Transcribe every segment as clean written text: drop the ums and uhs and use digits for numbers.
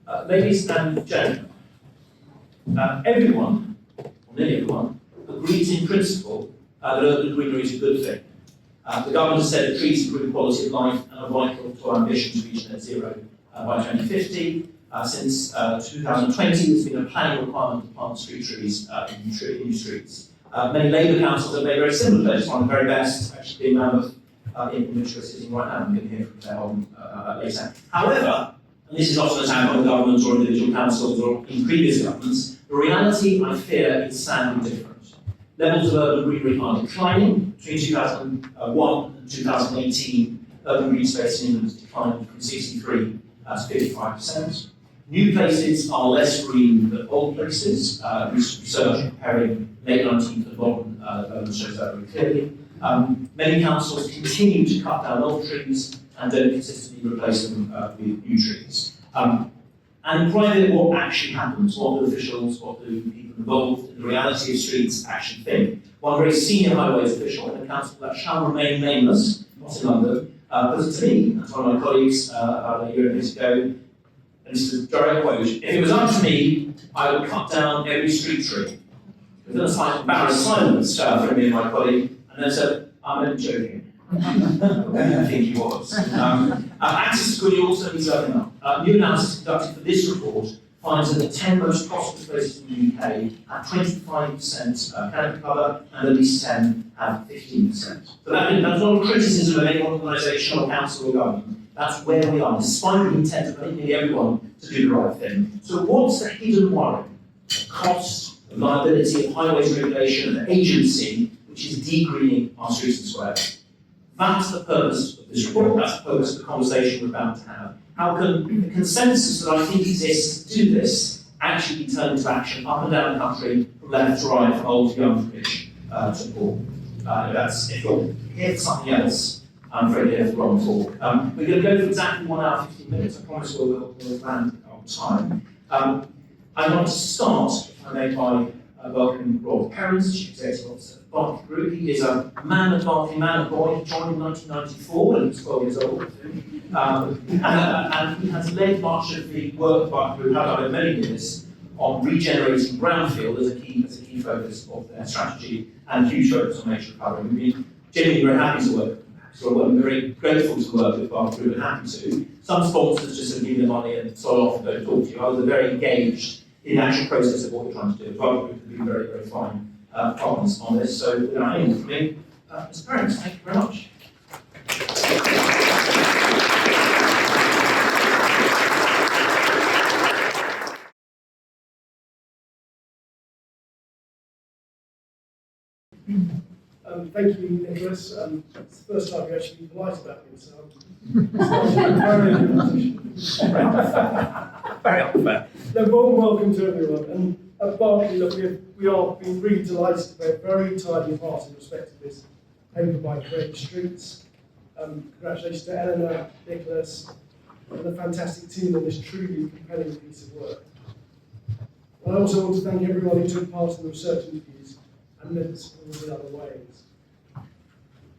Ladies and gentlemen, everyone, or nearly everyone, agrees in principle that urban greenery is a good thing. The government has said that trees improve quality of life and are vital to our ambition to reach net zero by 2050. Since 2020, there's been a planning requirement to plant street trees in new streets. Many Labour councils have made very similar pledges. One of the very best, actually being Mammoth, in which we're sitting right now. I'm going to hear from them later. However, and this is often attacked by the government or individual councils or in previous governments, the reality, I fear, is sadly different. Levels of urban greenery are declining. Between 2001 and 2018, urban green space in England has declined from 63 to 55%. New places are less green than old places. Research comparing late 19th and modern urban shows that very clearly. Many councils continue to cut down old trees and don't consistently replace them with new trees. And in private, what actually happens? What do officials, what do people involved in the reality of streets actually think? One very senior highways official in a council that shall remain nameless, not in London, put it to me, and to one of my colleagues about a year and a bit ago, and this is a direct quote: "If it was up to me, I would cut down every street tree." Within a slight embarrassed silence from me and my colleague, and then said, "I'm only joking." I think he was. Access to good also needs opening up. New analysis conducted for this report finds that the 10 most prosperous places in the UK have 25% canopy cover, and at least 10 have 15%. So that's not a criticism of any organisation or council or government. That's where we are, despite the intent of nearly everyone to do the right thing. So what's the hidden worry? Cost, the liability of highways regulation and agency, which is degreening our streets and squares. That's the purpose of this report, that's the purpose of the conversation we're about to have. How can the consensus that I think exists to do this actually be turned into action up and down the country, from left to right, from old to young, from rich to poor? If you're here for something else, I'm afraid you're here for the wrong talk. We're going to go for exactly 1 hour, 15 minutes. I promise we'll land on time. I want to start, if I may, by welcoming Perrins, Chief Executive Officer of Berkeley Group. He is a man of Berkeley, man of boy. He joined in 1994 when he was 12 years old. And he has led much of the work that we've had over many years on regenerating brownfield as a key focus of their strategy, and a huge focus on nature recovery. We've been genuinely very happy to work. We're very grateful to work with Berkeley Group and happy to. Some sponsors just sort of give you the money and sort off and don't talk to you. Others are very engaged in the actual process of what we're trying to do. Berkeley Group have been very, very fine partners on this. So without any more from me, Mr. Perrins, thank you very much. Thank you, Nicholas. It's the first time you've actually been polite about me, so I'm very Very unfair. warm welcome to everyone. And at Berkeley, look, we are being really delighted to play a very tidy part in respect of this paper by Creative Streets. Congratulations to Eleanor, Nicholas, and the fantastic team on this truly compelling piece of work. And I also want to thank everyone who took part in the research interviews and led us forward in other ways.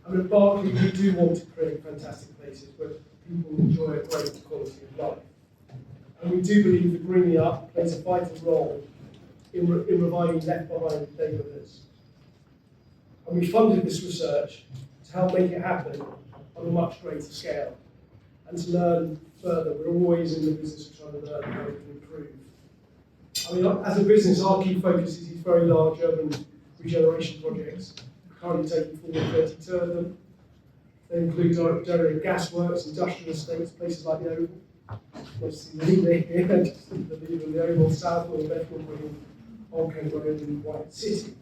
I mean, at Berkeley, we do want to create fantastic places where people enjoy a great quality of life. And we do believe that Greening Up plays a vital role in reviving left behind neighbourhoods. And we funded this research to help make it happen on a much greater scale. And to learn further, we're always in the business of trying to learn how we can improve. I mean, as a business, our key focus is these very large urban regeneration projects. We're currently taking forward 32 of them. They include our area gas works, industrial estates, places like the Oval. Just the leader here, just the leader of the Oval, Southall, Bedford, Oldcombe Road in White City.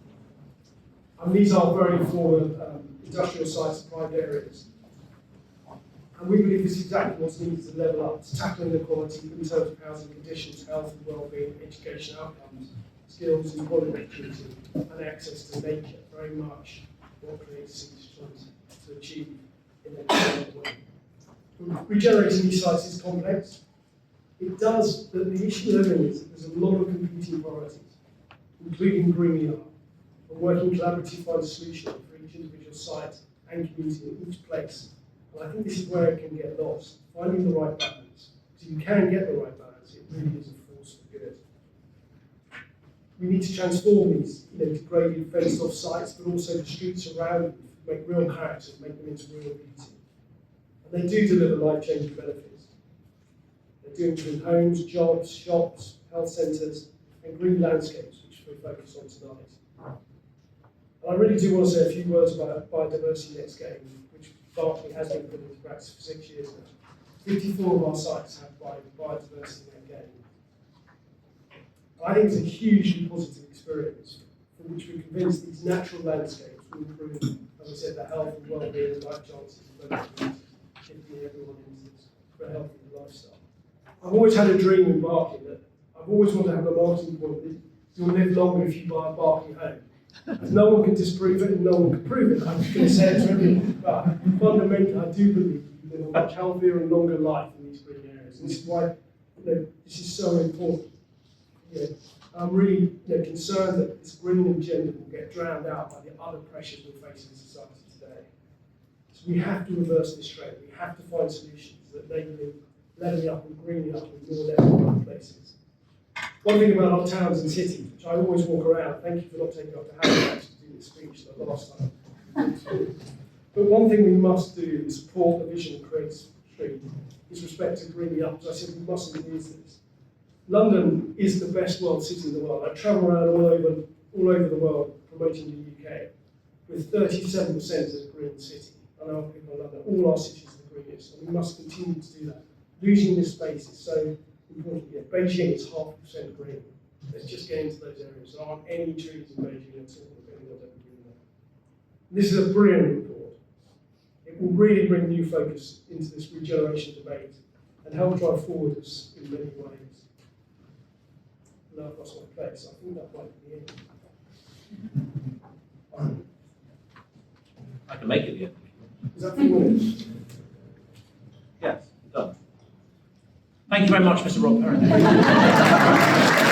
And these are very former industrial sites and private areas. And we believe this is exactly what's needed to level up, to tackle inequality in terms of housing conditions, health and well-being, education outcomes, skills, employment opportunity, and access to nature. Very much what Creative Streets is trying to achieve in a different way. Regenerating these sites is complex. It does, but the issue with everything is that there's a lot of competing priorities, including Greening Up, and working collaboratively to find a solution for each individual site and community in each place. And I think this is where it can get lost, finding the right balance. Because if you can get the right balance, happens. It really is a force for good. We need to transform these degraded, fenced-off sites, but also the streets around them, make real character, make them into real beauty. And they do deliver life-changing benefits. They do improve homes, jobs, shops, health centres, and green landscapes, which we'll focus on tonight. And I really do want to say a few words about biodiversity next game, which Berkeley has been putting into practice for 6 years now. 54 of our sites have biodiversity net gain. I think it's a hugely positive experience from which we're convinced these natural landscapes will improve, as I said, the health and well-being and life chances of local communities, giving everyone into this for a healthy lifestyle. I've always had a dream in Berkeley that I've always wanted to have a marketing point that you'll live longer if you buy a Berkeley home. As no one can disprove it and no one can prove it. I'm just going to say it to everyone. But fundamentally, I do believe you live a much healthier and longer life in these green areas. And this is why this is so important. I'm really concerned that this green agenda will get drowned out by the other pressures we face in society today. So we have to reverse this trend. We have to find solutions that enable levelling up and greening up in more level places. One thing about our towns and cities, which I always walk around, thank you for not taking up to Halifax to do this speech the last time. But one thing we must do is support the vision of Create Street, is respect to greening up. As I said, we mustn't lose this. London is the best world city in the world. I travel around all over the world promoting the UK, with 37% as a green city. I know people in London, all our cities are the greenest, and we must continue to do that. Losing this space is so important. Beijing is 0.5% green. Let's just get into those areas. There aren't any trees in Beijing at all if anyone's ever been there. This is a brilliant report. It will really bring new focus into this regeneration debate and help drive forward us in many ways. Now I've lost my place. I think that might be it. I can make it the end. Is that 4 minutes? Yes, done. Thank you very much, Mr. Rob Perrins.